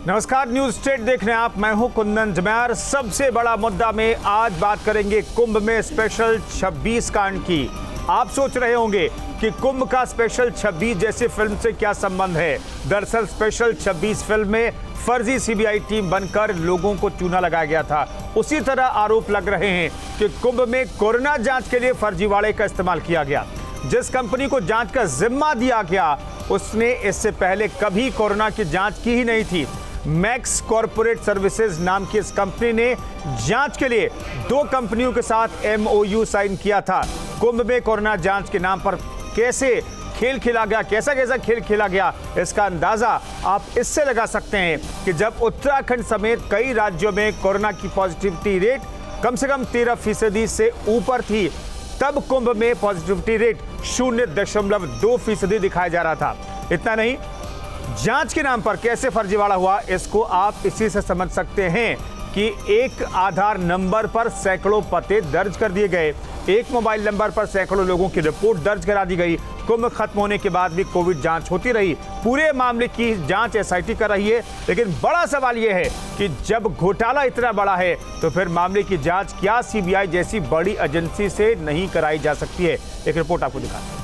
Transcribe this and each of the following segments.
नमस्कार, news state देख रहे हैं आप। मैं हूं कुंदन जमैर। सबसे बड़ा मुद्दा में आज बात करेंगे कुंभ में स्पेशल 26 कांड की। आप सोच रहे होंगे कि कुंभ का स्पेशल 26 जैसी फिल्म से क्या संबंध है। दरअसल स्पेशल 26 फिल्म में फर्जी सीबीआई टीम बनकर लोगों को चूना लगाया गया था। उसी तरह आरोप लग रहे हैं कि कुंभ में कोरोना जांच के लिए फर्जीवाड़े का इस्तेमाल किया गया। जिस कंपनी को जांच का जिम्मा दिया गया उसने इससे पहले कभी कोरोना की जांच की ही नहीं थी। मैक्स कॉर्पोरेट सर्विसेज नाम की इस कंपनी ने जांच के लिए 2 कंपनियों के साथ MOU साइन किया था। कुंभ में कोरोना जांच के नाम पर कैसे खेल खेला गया, कैसा कैसा खेल खेला गया, इसका अंदाजा आप इससे लगा सकते हैं कि जब उत्तराखंड समेत कई राज्यों में कोरोना की पॉजिटिविटी रेट कम से कम 13% से ऊपर थी, तब कुंभ में पॉजिटिविटी रेट 0.2% दिखाया जा रहा था। इतना नहीं, जांच के नाम पर कैसे फर्जीवाड़ा हुआ इसको आप इसी से समझ सकते हैं कि एक आधार नंबर पर सैकड़ों पते दर्ज कर दिए गए, एक मोबाइल नंबर पर सैकड़ों लोगों की रिपोर्ट दर्ज करा दी गई। कुंभ खत्म होने के बाद भी कोविड जांच होती रही। पूरे मामले की जांच SIT कर रही है। लेकिन बड़ा सवाल यह है कि जब घोटाला इतना बड़ा है तो फिर मामले की जांच क्या CBI जैसी बड़ी एजेंसी से नहीं कराई जा सकती है। एक रिपोर्ट आपको दिखाते हैं।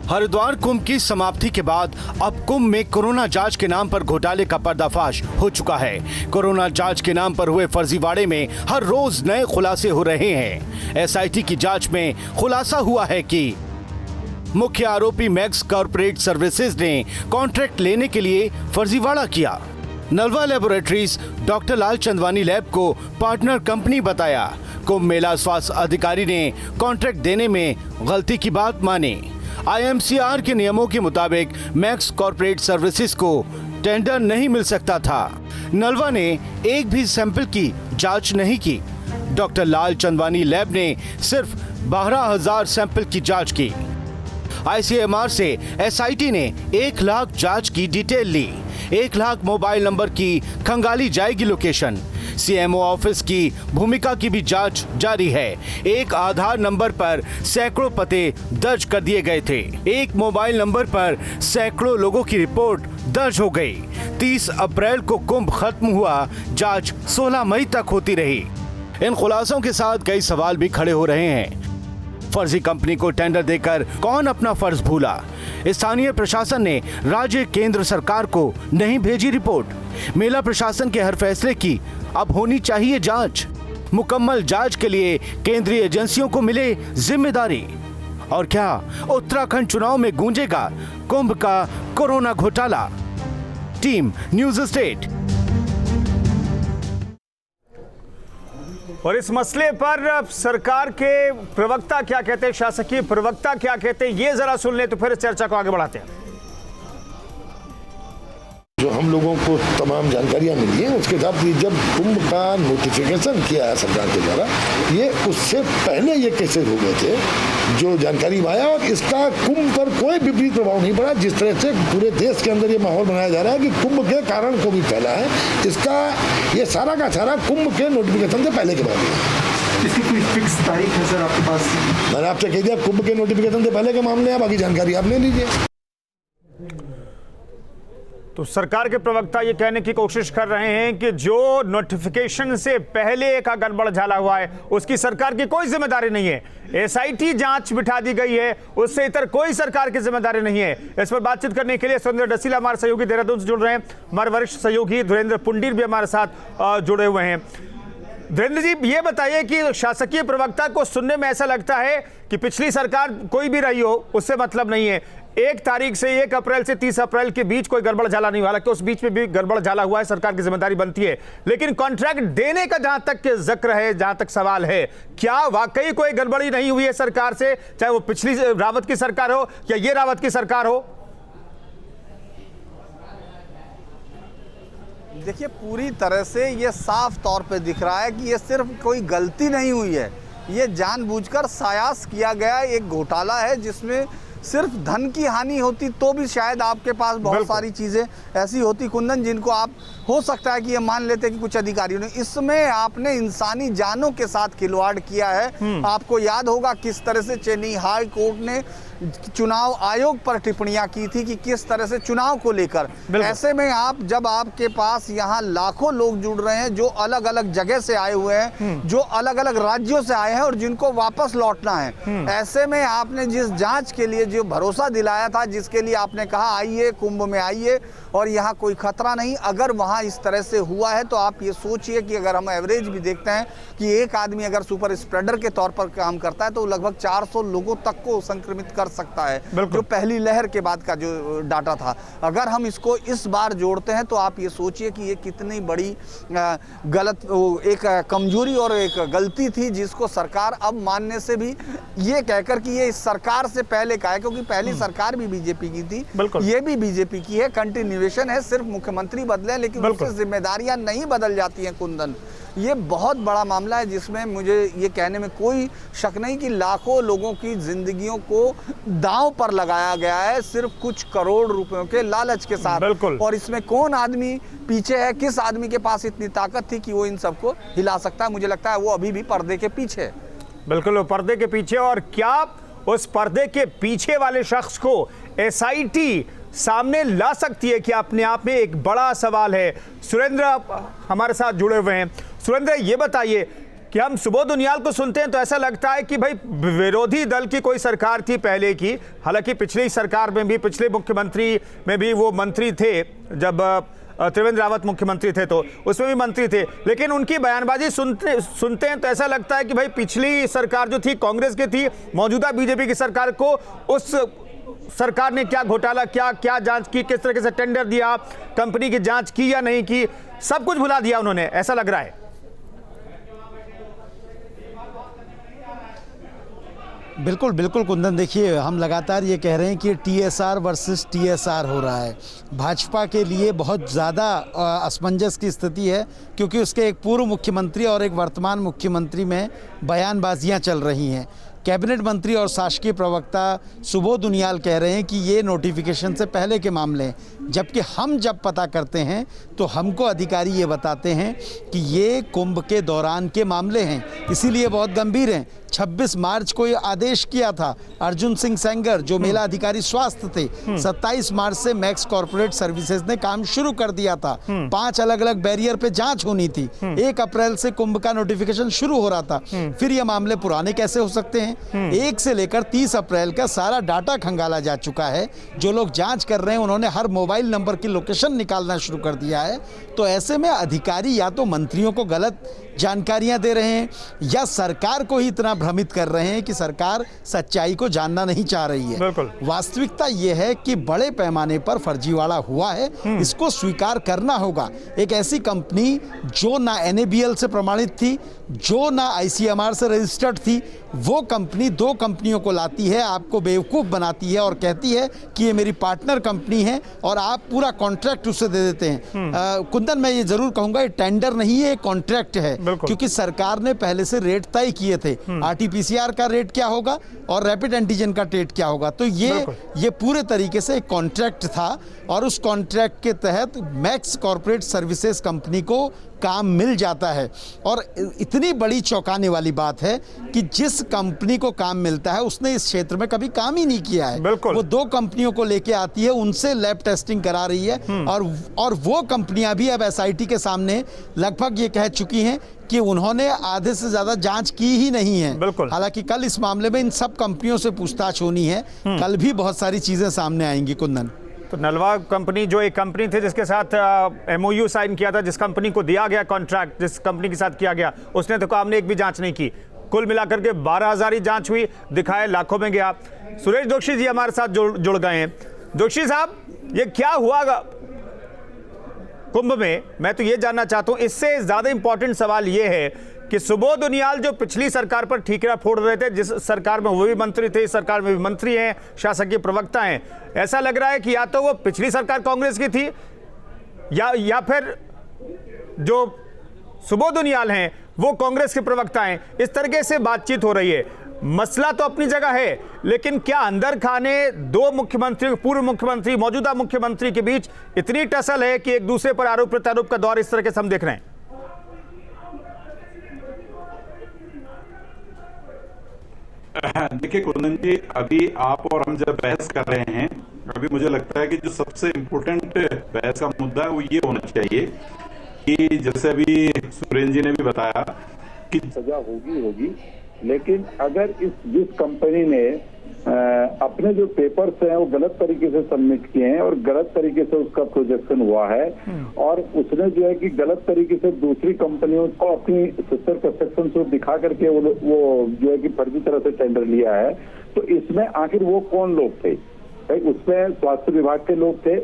हरिद्वार कुंभ की समाप्ति के बाद अब कुंभ में कोरोना जांच के नाम पर घोटाले का पर्दाफाश हो चुका है। कोरोना जांच के नाम पर हुए फर्जीवाड़े में हर रोज नए खुलासे हो रहे हैं। SIT की जांच में खुलासा हुआ है कि मुख्य आरोपी मैक्स कॉर्पोरेट सर्विसेज ने कॉन्ट्रैक्ट लेने के लिए फर्जीवाड़ा किया। नलवा लेबोरेटरीज डॉक्टर लाल चंदवानी लैब को पार्टनर कंपनी बताया। कुंभ मेला स्वास्थ्य अधिकारी ने कॉन्ट्रैक्ट देने में गलती की बात मानी। IMCR के नियमों के मुताबिक मैक्स कॉर्पोरेट सर्विसेज को टेंडर नहीं मिल सकता था। नलवा ने एक भी सैंपल की जांच नहीं की। डॉक्टर लाल चंदवानी लैब ने सिर्फ 12,000 सैंपल की जांच की। ICMR से SIT ने 1 लाख जांच की डिटेल ली। 1 लाख मोबाइल नंबर की खंगाली जाएगी लोकेशन। CMO ऑफिस की भूमिका की भी जांच जारी है। एक आधार नंबर पर सैकड़ों पते दर्ज कर दिए गए थे। एक मोबाइल नंबर पर सैकड़ों लोगों की रिपोर्ट दर्ज हो गई। 30 अप्रैल को कुंभ खत्म हुआ, जांच 16 मई तक होती रही। इन खुलासों के साथ कई सवाल भी खड़े हो रहे हैं। फर्जी कंपनी को टेंडर देकर कौन अपना फर्ज भूला? स्थानीय प्रशासन ने राज्य केंद्र सरकार को नहीं भेजी रिपोर्ट। मेला प्रशासन के हर फैसले की अब होनी चाहिए जांच। मुकम्मल जांच के लिए केंद्रीय एजेंसियों को मिले जिम्मेदारी। और क्या उत्तराखंड चुनाव में गूंजेगा कुंभ का कोरोना घोटाला? Team news state. और इस मसले पर सरकार के प्रवक्ता क्या कहते हैं, शासकीय प्रवक्ता क्या कहते हैं, ये जरा सुन ले तो फिर चर्चा को आगे बढ़ाते हैं। जो हम लोगों को तमाम जानकारियां मिली हैं उसके साथ जब कुंभ का नोटिफिकेशन किया है सरकार के द्वारा, ये उससे पहले ये केसेस हो गए थे जो जानकारी में आया। और इसका कुंभ पर कोई विपरीत प्रभाव नहीं पड़ा। जिस तरह से पूरे देश के अंदर ये माहौल बनाया जा रहा है कि कुंभ के कारण कोविड फैला है, इसका ये सारा का सारा कुंभ के नोटिफिकेशन से पहले के बाद है। इसकी कोई फिक्स तारीख है सर आपके पास? मैंने आपसे कह दिया कुंभ के नोटिफिकेशन से पहले के मामले हैं, बाकी जानकारी आप ले लीजिए। तो सरकार के प्रवक्ता ये कहने की कोशिश कर रहे हैं कि जो नोटिफिकेशन से पहले का गड़बड़ झाला हुआ है उसकी सरकार की कोई जिम्मेदारी नहीं है। SIT जांच बिठा दी गई है, उससे इतर कोई सरकार की जिम्मेदारी नहीं है। इस पर बातचीत करने के लिए सुरेंद्र डसीला हमारे सहयोगी देहरादून से जुड़ रहे हैं। हमारे वरिष्ठ सहयोगी धीरेन्द्र पुंडीर भी हमारे साथ जुड़े हुए हैं। धीरेन्द्र जी, ये बताइए कि शासकीय प्रवक्ता को सुनने में ऐसा लगता है कि पिछली सरकार कोई भी रही हो उससे मतलब नहीं है। 1 तारीख से 1 अप्रैल से 30 अप्रैल के बीच कोई गड़बड़ झाला नहीं हुआ, हालांकि उस बीच में भी गड़बड़ झाला हुआ है, सरकार की जिम्मेदारी बनती है। लेकिन कॉन्ट्रैक्ट देने का जहां तक जिक्र है, जहां तक सवाल है, क्या वाकई कोई गड़बड़ी नहीं हुई है सरकार से, चाहे वो पिछली रावत की सरकार हो या ये रावत की सरकार हो? देखिए, पूरी तरह से ये साफ तौर पे दिख रहा है कि ये सिर्फ कोई गलती नहीं हुई है, ये जानबूझकर सायास किया गया एक घोटाला है जिसमें सिर्फ धन की हानि होती तो भी शायद आपके पास बहुत सारी चीज़ें ऐसी होती कुंदन, जिनको आप हो सकता है कि ये मान लेते कि कुछ अधिकारियों ने, इसमें आपने इंसानी जानों के साथ खिलवाड़ किया है। आपको याद होगा किस तरह से चेन्नई हाई कोर्ट ने चुनाव आयोग पर टिप्पणियां की थी कि किस तरह से चुनाव को लेकर। ऐसे में आप जब आपके पास यहाँ लाखों लोग जुड़ रहे हैं जो अलग अलग जगह से आए हुए हैं, जो अलग अलग राज्यों से आए हैं और जिनको वापस लौटना है, ऐसे में आपने जिस जांच के लिए जो भरोसा दिलाया था, जिसके लिए आपने कहा आइए कुंभ में आइए और यहाँ कोई खतरा नहीं, अगर वहाँ इस तरह से हुआ है तो आप ये सोचिए कि अगर हम एवरेज भी देखते हैं कि एक आदमी अगर सुपर स्प्रेडर के तौर पर काम करता है तो लगभग 400 लोगों तक को संक्रमित कर सकता है, जो पहली लहर के बाद का जो डाटा था। अगर हम इसको इस बार जोड़ते हैं तो आप ये सोचिए कि ये कितनी बड़ी गलत एक कमजोरी और एक गलती थी, जिसको सरकार अब मानने से भी ये कहकर कि ये इस सरकार से पहले का है, क्योंकि पहली सरकार भी बीजेपी की थी, ये भी बीजेपी की है, कंटिन्यूएशन है, सिर्फ मुख्यमंत्री बदले लेकिन उससे जिम्मेदारियां नहीं बदल जाती हैं कुंदन। ये बहुत बड़ा मामला है जिसमें मुझे ये कहने में कोई शक नहीं कि लाखों लोगों की जिंदगियों को दांव पर लगाया गया है सिर्फ कुछ करोड़ रुपयों के लालच के साथ। और इसमें कौन आदमी पीछे है, किस आदमी के पास इतनी ताकत थी कि वो इन सबको हिला सकता है, मुझे लगता है वो अभी भी पर्दे के पीछे है। बिल्कुल, वो पर्दे के पीछे। और क्या उस पर्दे के पीछे वाले शख्स को एसआईटी सामने ला सकती है कि अपने आप में एक बड़ा सवाल है। सुरेंद्र हमारे साथ जुड़े हुए हैं। सुरेंद्र, ये बताइए कि हम सुबोध उनियाल को सुनते हैं तो ऐसा लगता है कि भाई विरोधी दल की कोई सरकार थी पहले की, हालांकि पिछली सरकार में भी, पिछले मुख्यमंत्री में भी वो मंत्री थे, जब त्रिवेंद्र रावत मुख्यमंत्री थे तो उसमें भी मंत्री थे, लेकिन उनकी बयानबाजी सुनते हैं तो ऐसा लगता है कि भाई पिछली सरकार जो थी कांग्रेस की थी, मौजूदा बीजेपी की सरकार को उस सरकार ने क्या घोटाला किया, क्या जांच की, किस तरह से टेंडर दिया, कंपनी की जांच की या नहीं की, सब कुछ भुला दिया उन्होंने, ऐसा लग रहा है। बिल्कुल बिल्कुल कुंदन, देखिए हम लगातार ये कह रहे हैं कि टीएसआर वर्सेस टीएसआर हो रहा है। भाजपा के लिए बहुत ज़्यादा असमंजस की स्थिति है, क्योंकि उसके एक पूर्व मुख्यमंत्री और एक वर्तमान मुख्यमंत्री में बयानबाजियां चल रही हैं। कैबिनेट मंत्री और शासकीय प्रवक्ता सुबोध उनियाल कह रहे हैं कि ये नोटिफिकेशन से पहले के मामले हैं, जबकि हम जब पता करते हैं तो हमको अधिकारी ये बताते हैं कि ये कुंभ के दौरान के मामले हैं, इसीलिए बहुत गंभीर हैं। 26 मार्च को ये आदेश किया था अर्जुन सिंह सेंगर, जो मेला अधिकारी स्वास्थ्य थे, 27 मार्च से मैक्स कॉर्पोरेट सर्विसेज ने काम शुरू कर दिया था। 5 अलग अलग बैरियर पे जांच होनी थी। 1 अप्रैल से कुंभ का नोटिफिकेशन शुरू हो रहा था। फिर ये मामले पुराने कैसे हो सकते हैं? 1 से लेकर 30 अप्रैल का सारा डाटा खंगाला जा चुका है। जो लोग जांच कर रहे हैं उन्होंने हर मोबाइल नंबर की लोकेशन निकालना शुरू कर दिया है। तो ऐसे में अधिकारी या तो मंत्रियों को गलत जानकारियां दे रहे हैं या सरकार को ही इतना भ्रमित कर रहे हैं कि सरकार सच्चाई को जानना नहीं चाह रही है। वास्तविकता यह है कि बड़े पैमाने पर फर्जीवाड़ा हुआ है, इसको स्वीकार करना होगा। एक ऐसी कंपनी जो ना NABL से प्रमाणित थी, जो ना ICMR से रजिस्टर्ड थी, वो कंपनी 2 कंपनियों को लाती है, आपको बेवकूफ़ बनाती है और कहती है कि ये मेरी पार्टनर कंपनी है और आप पूरा कॉन्ट्रैक्ट उससे दे देते हैं। कुंदन, मैं ये जरूर कहूँगा ये टेंडर नहीं है, कॉन्ट्रैक्ट है, क्योंकि सरकार ने पहले से रेट तय किए थे। RT-PCR का रेट क्या होगा और रैपिड एंटीजन का रेट क्या होगा, तो ये पूरे तरीके से एक कॉन्ट्रैक्ट था और उस कॉन्ट्रैक्ट के तहत मैक्स कॉर्पोरेट सर्विसेज कंपनी को काम मिल जाता है। और इतनी बड़ी चौंकाने वाली बात है कि जिस कंपनी को काम मिलता है उसने इस क्षेत्र में कभी काम ही नहीं किया है। वो 2 कंपनियों को लेके आती है, उनसे लैब टेस्टिंग करा रही है और वो कंपनियां भी अब SIT के सामने लगभग ये कह चुकी हैं कि उन्होंने आधे से ज्यादा जांच की ही नहीं है। हालांकि कल इस मामले में इन सब कंपनियों से पूछताछ होनी है, कल भी बहुत सारी चीजें सामने आएंगी। कुंदन, तो नलवा कंपनी जो एक कंपनी थी जिसके साथ MOU साइन किया था, जिस कंपनी को दिया गया कॉन्ट्रैक्ट, जिस कंपनी के साथ किया गया, उसने तो काम ने एक भी जांच नहीं की। कुल मिलाकर के 12,000 ही जांच हुई, दिखाए लाखों में गया। सुरेश जोशी जी हमारे साथ जुड़ गए हैं। जोशी साहब, ये क्या हुआ कुंभ में? मैं तो ये जानना चाहता हूं। इससे ज्यादा इंपॉर्टेंट सवाल ये है कि सुबोध उनियाल जो पिछली सरकार पर ठीकरा फोड़ रहे थे, जिस सरकार में वो भी मंत्री थे, इस सरकार में भी मंत्री हैं, शासकीय प्रवक्ता हैं, ऐसा लग रहा है कि या तो वो पिछली सरकार कांग्रेस की थी या फिर जो सुबोध उनियाल हैं वो कांग्रेस के प्रवक्ता हैं। इस तरीके से बातचीत हो रही है। मसला तो अपनी जगह है, लेकिन क्या अंदर खाने दो मुख्यमंत्री, पूर्व मुख्यमंत्री, मौजूदा मुख्यमंत्री के बीच इतनी टसल है कि एक दूसरे पर आरोप प्रत्यारोप का दौर इस तरह के हम देख रहे हैं? देखिए कुंदन जी, अभी आप और हम जब बहस कर रहे हैं, अभी मुझे लगता है कि जो सबसे इम्पोर्टेंट बहस का मुद्दा है वो ये होना चाहिए कि जैसे अभी सुरेंद्र जी ने भी बताया कि सजा होगी, लेकिन अगर जिस कंपनी ने अपने जो पेपर्स हैं वो गलत तरीके से सबमिट किए हैं और गलत तरीके से उसका प्रोजेक्शन हुआ है और उसने जो है कि गलत तरीके से दूसरी कंपनियों को अपनी सिस्टर कंस्ट्रक्शन से दिखा करके वो जो है कि फर्जी तरह से टेंडर लिया है, तो इसमें आखिर वो कौन लोग थे? भाई उसमें स्वास्थ्य विभाग के लोग थे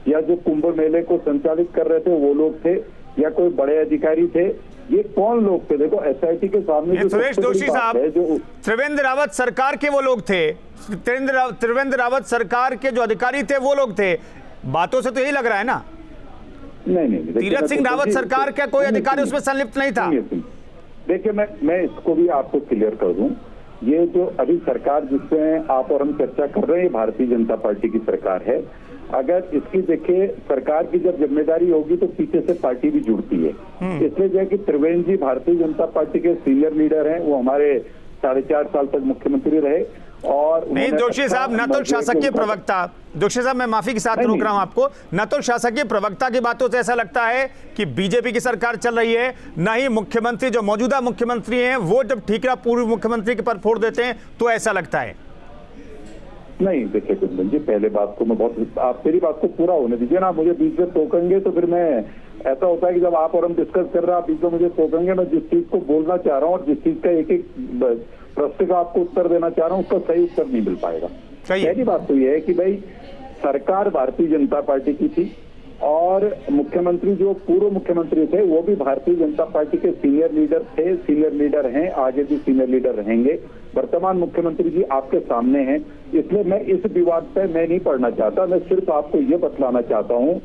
या जो कुंभ मेले को संचालित कर रहे थे वो लोग थे या कोई बड़े अधिकारी थे? ये कौन लोग थे? देखो एसआईटी के सामने जो सुरेश जोशी साहब, त्रिवेंद्र रावत सरकार के वो लोग थे, त्रिवेंद्र रावत सरकार के जो अधिकारी थे वो लोग थे, बातों से तो यही लग रहा है ना? नहीं, तीरथ सिंह रावत सरकार का कोई अधिकारी उसमें संलिप्त नहीं था। देखिए मैं इसको भी आपको क्लियर कर दूं, ये जो अभी सरकार जिसमें आप और हम चर्चा कर रहे हैं भारतीय जनता पार्टी की सरकार है। अगर इसकी देखिए सरकार की जब जिम्मेदारी होगी तो पीछे से पार्टी भी जुड़ती है, इसलिए जो है कि त्रिवेंद्र जी भारतीय जनता पार्टी के सीनियर लीडर हैं, वो हमारे 4.5 साल तक मुख्यमंत्री रहे और नहीं जोशी साहब, न तो शासकीय प्रवक्ता, जोशी साहब मैं माफी के साथ रोक रहा हूं आपको, न तो शासकीय प्रवक्ता की बातों से ऐसा लगता है कि बीजेपी की सरकार चल रही है, न ही मुख्यमंत्री जो मौजूदा मुख्यमंत्री हैं वो जब ठीकरा पूर्व मुख्यमंत्री के पर फोड़ देते हैं तो ऐसा लगता है। नहीं देखिए कुंदन जी, पहले बात को मैं बहुत, आप मेरी बात को पूरा होने दीजिए ना, मुझे बीच में टोकेंगे तो फिर मैं, ऐसा होता है कि जब आप और हम डिस्कस कर रहे हैं आप बीच में मुझे टोकेंगे, मैं जिस चीज को बोलना चाह रहा हूँ और जिस चीज का एक एक प्रश्न का आपको उत्तर देना चाह रहा हूँ उसका सही उत्तर नहीं मिल पाएगा। पहली बात तो यह है कि भाई सरकार भारतीय जनता पार्टी की थी और मुख्यमंत्री जो पूर्व मुख्यमंत्री थे वो भी भारतीय जनता पार्टी के सीनियर लीडर थे, सीनियर लीडर हैं, आगे भी सीनियर लीडर रहेंगे। वर्तमान मुख्यमंत्री जी आपके सामने हैं, इसलिए मैं इस विवाद पे मैं नहीं पढ़ना चाहता, मैं सिर्फ आपको ये बतलाना चाहता हूँ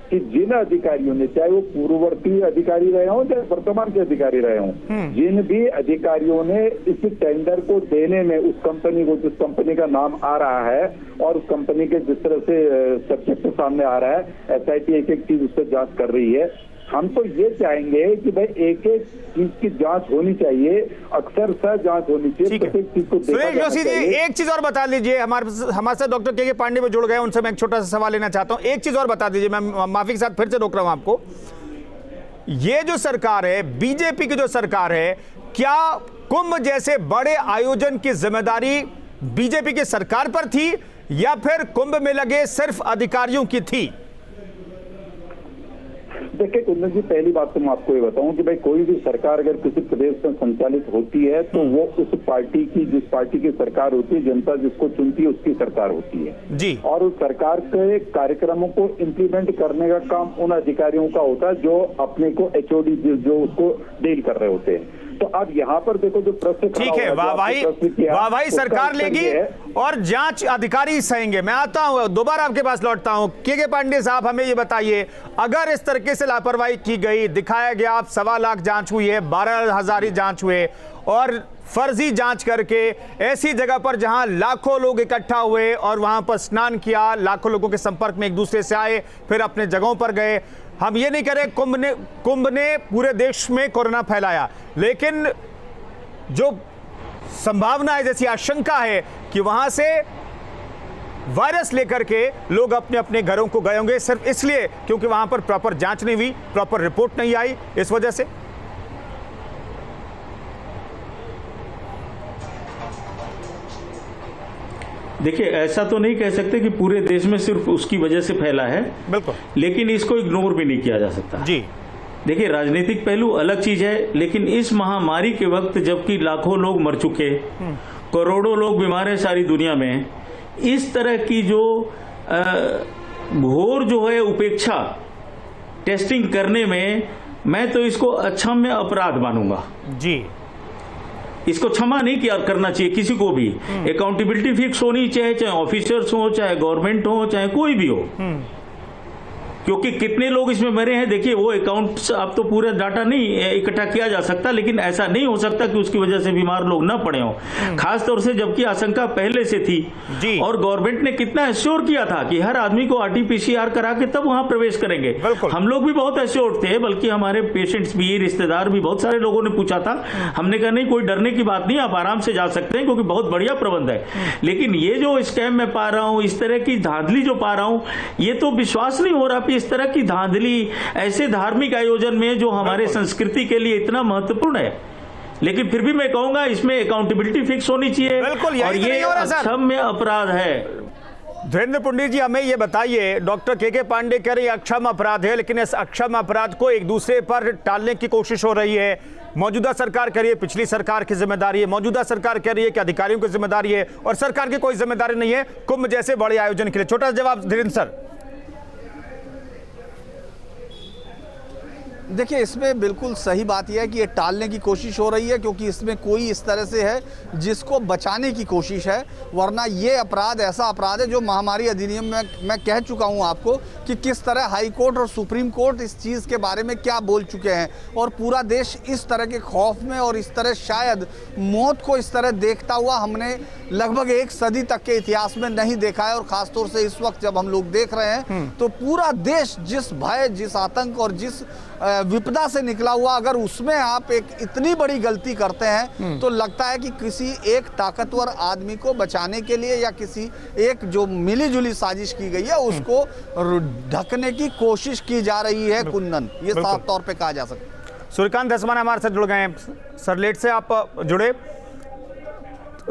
कि जिन अधिकारियों ने, चाहे वो पूर्ववर्ती अधिकारी रहे हों चाहे वर्तमान के अधिकारी रहे हों, जिन भी अधिकारियों ने इस टेंडर को देने में उस कंपनी को, जिस कंपनी का नाम आ रहा है और उस कंपनी के जिस तरह से सब्जेक्ट सामने आ रहा है, एसआईटी एक एक चीज उस पर जांच कर रही है। हम तो ये चाहेंगे कि भाई एक एक चीज की जांच होनी चाहिए, अक्सर जांच होनी चाहिए, प्रत्येक चीज को देखा जाना जोशी जी चाहिए। एक चीज और बता लीजिए, हमारे साथ डॉक्टर के पांडे में जुड़ गए, उनसे मैं एक छोटा सा सवाल लेना चाहता हूं, एक चीज और बता दीजिए, मैं माफी के साथ फिर से रोक रहा हूं आपको। ये जो सरकार है, बीजेपी की जो सरकार है, क्या कुंभ जैसे बड़े आयोजन की जिम्मेदारी बीजेपी की सरकार पर थी या फिर कुंभ में लगे सिर्फ अधिकारियों की थी? देखिए कुंदन जी, पहली बात तो मैं आपको ये बताऊं कि भाई कोई भी सरकार अगर किसी प्रदेश में संचालित होती है तो वो उस पार्टी की, जिस पार्टी की सरकार होती है, जनता जिसको चुनती है उसकी सरकार होती है जी, और उस सरकार के कार्यक्रमों को इम्प्लीमेंट करने का काम उन अधिकारियों का होता है जो अपने को एचओडी जो उसको डील कर रहे होते हैं। तो अब यहाँ पर देखो जो प्रश्न, ठीक है, वाहवाही सरकार लेगी और जांच अधिकारी सहेंगे। मैं आता हूं, दोबारा आपके पास लौटता हूं। के पांडे साहब, हमें ये बताइए, अगर इस तरीके से लापरवाही की गई, दिखाया गया आप 1.25 लाख जांच हुई है, 12,000 जांच हुए और फर्जी जांच करके ऐसी जगह पर जहां लाखों लोग इकट्ठा हुए और वहां पर स्नान किया, लाखों लोगों के संपर्क में एक दूसरे से आए, फिर अपने जगहों पर गए। हम ये नहीं कह रहे कुंभ ने पूरे देश में कोरोना फैलाया, लेकिन जो संभावना है, जैसी आशंका है कि वहां से वायरस लेकर के लोग अपने अपने घरों को गए होंगे सिर्फ इसलिए क्योंकि वहां पर प्रॉपर जांच नहीं हुई, प्रॉपर रिपोर्ट नहीं आई, इस वजह से। देखिए, ऐसा तो नहीं कह सकते कि पूरे देश में सिर्फ उसकी वजह से फैला है, बिल्कुल, लेकिन इसको इग्नोर भी नहीं किया जा सकता जी। देखिए, राजनीतिक पहलू अलग चीज है, लेकिन इस महामारी के वक्त जबकि लाखों लोग मर चुके, करोड़ों लोग बीमार हैं सारी दुनिया में, इस तरह की जो घोर जो है उपेक्षा टेस्टिंग करने में, मैं तो इसको अक्षम्य अपराध मानूंगा जी। इसको क्षमा नहीं किया करना चाहिए किसी को भी। अकाउंटेबिलिटी फिक्स होनी चाहिए, चाहे ऑफिसर्स हो, चाहे गवर्नमेंट हो, चाहे कोई भी हो। क्योंकि कितने लोग इसमें मरे हैं देखिए, वो अकाउंट अब तो पूरा डाटा नहीं इकट्ठा किया जा सकता, लेकिन ऐसा नहीं हो सकता कि उसकी वजह से बीमार लोग न पड़े हों, खास तौर से जबकि आशंका पहले से थी जी। और गवर्नमेंट ने कितना एश्योर किया था कि हर आदमी को RT-PCR करा के तब वहां प्रवेश करेंगे। हम लोग भी बहुत एश्योर थे, बल्कि हमारे पेशेंट्स भी, रिश्तेदार भी, बहुत सारे लोगों ने पूछा था। हमने कहा नहीं, कोई डरने की बात नहीं, आप आराम से जा सकते हैं क्योंकि बहुत बढ़िया प्रबंध है। लेकिन ये जो स्कैम में पा रहा हूं, इस तरह की धांधली जो पा रहा हूं, ये तो विश्वास नहीं हो रहा कि इस तरह की धांधली ऐसे धार्मिक आयोजन में जो हमारे संस्कृति के लिए इतना महत्वपूर्ण है। लेकिन फिर भी मैं कहूंगा इसमें अकाउंटेबिलिटी फिक्स होनी चाहिए और ये अक्षम्य अपराध है। धीरेन्द्र पुंडीर जी, हमें ये बताइए, डॉक्टर के पांडे कह रहे हैं अक्षम अपराध है, लेकिन इस अक्षम अपराध को एक दूसरे पर टालने की कोशिश हो रही है। मौजूदा सरकार कह रही है पिछली सरकार की जिम्मेदारी है, मौजूदा सरकार कह रही है कि अधिकारियों की जिम्मेदारी है, और सरकार की कोई जिम्मेदारी नहीं है कुंभ जैसे बड़े आयोजन के लिए। छोटा सा जवाब धीरेन्द्र सर। देखिए, इसमें बिल्कुल सही बात यह है कि ये टालने की कोशिश हो रही है, क्योंकि इसमें कोई इस तरह से है जिसको बचाने की कोशिश है। वरना ये अपराध ऐसा अपराध है जो महामारी अधिनियम में मैं कह चुका हूं आपको कि किस तरह हाई कोर्ट और सुप्रीम कोर्ट इस चीज़ के बारे में क्या बोल चुके हैं, और पूरा देश इस तरह के खौफ में और इस तरह शायद मौत को इस तरह देखता हुआ हमने लगभग 1 सदी तक के इतिहास में नहीं देखा है। और ख़ासतौर से इस वक्त जब हम लोग देख रहे हैं तो पूरा देश जिस भय, जिस आतंक और जिस विपदा से निकला हुआ, अगर उसमें आप एक इतनी बड़ी गलती करते हैं तो लगता है कि किसी एक ताकतवर आदमी को बचाने के लिए या किसी एक जो मिली-जुली साजिश की गई है उसको ढकने की कोशिश की जा रही है। कुंदन, ये साफ तौर पे कहा जा सकता है। सूर्यकांत धस्माना हमारे साथ जुड़ गए हैं। सरलेट से आप जुड़े,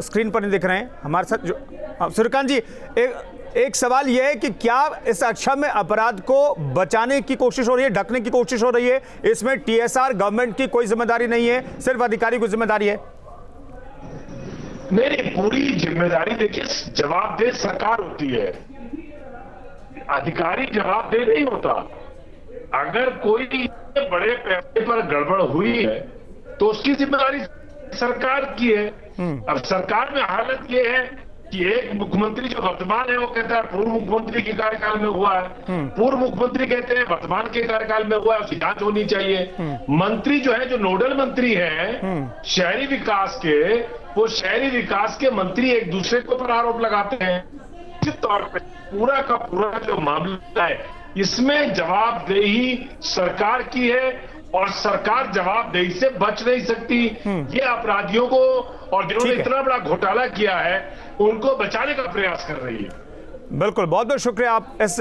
स्क्रीन पर नहीं दिख रहे हैं हमारे साथ। सूर्यकांत जी, एक सवाल यह है कि क्या इस अक्षम्य अपराध को बचाने की कोशिश हो रही है, ढकने की कोशिश हो रही है? इसमें TSR गवर्नमेंट की कोई जिम्मेदारी नहीं है, सिर्फ अधिकारी की जिम्मेदारी है? नहीं, पूरी जिम्मेदारी देखिए जवाबदेह सरकार होती है, अधिकारी जवाबदेह नहीं होता। अगर कोई बड़े पैसे पर गड़बड़ हुई है तो उसकी जिम्मेदारी सरकार की है। अब सरकार में हालत ये है कि एक मुख्यमंत्री जो वर्तमान है वो कहता है पूर्व मुख्यमंत्री के कार्यकाल में हुआ है, पूर्व मुख्यमंत्री कहते हैं वर्तमान के कार्यकाल में हुआ है, उसकी जांच होनी चाहिए। मंत्री जो है, जो नोडल मंत्री हैं शहरी विकास के, वो शहरी विकास के मंत्री एक दूसरे के ऊपर आरोप लगाते हैं। निश्चित तौर पर पूरा का पूरा जो मामला है इसमें जवाबदेही सरकार की है और सरकार जवाबदेही से बच नहीं सकती। ये अपराधियों को और जिन्होंने इतना बड़ा घोटाला किया है उनको बचाने का प्रयास कर रही है। बिल्कुल, बहुत बहुत शुक्रिया आप इस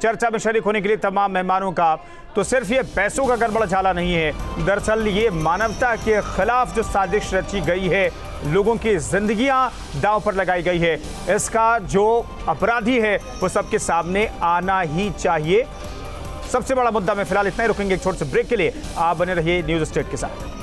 चर्चा में शरीक होने के लिए तमाम मेहमानों का। तो सिर्फ ये पैसों का गड़बड़झाला नहीं है, दरअसल ये मानवता के खिलाफ जो साजिश रची गई है, लोगों की जिंदगियां दांव पर लगाई गई है, इसका जो अपराधी है वो सबके सामने आना ही चाहिए। सबसे बड़ा मुद्दा में फिलहाल इतना ही, रुकेंगे एक छोटे से ब्रेक के लिए। आप बने रहिए न्यूज़ स्टेट के साथ।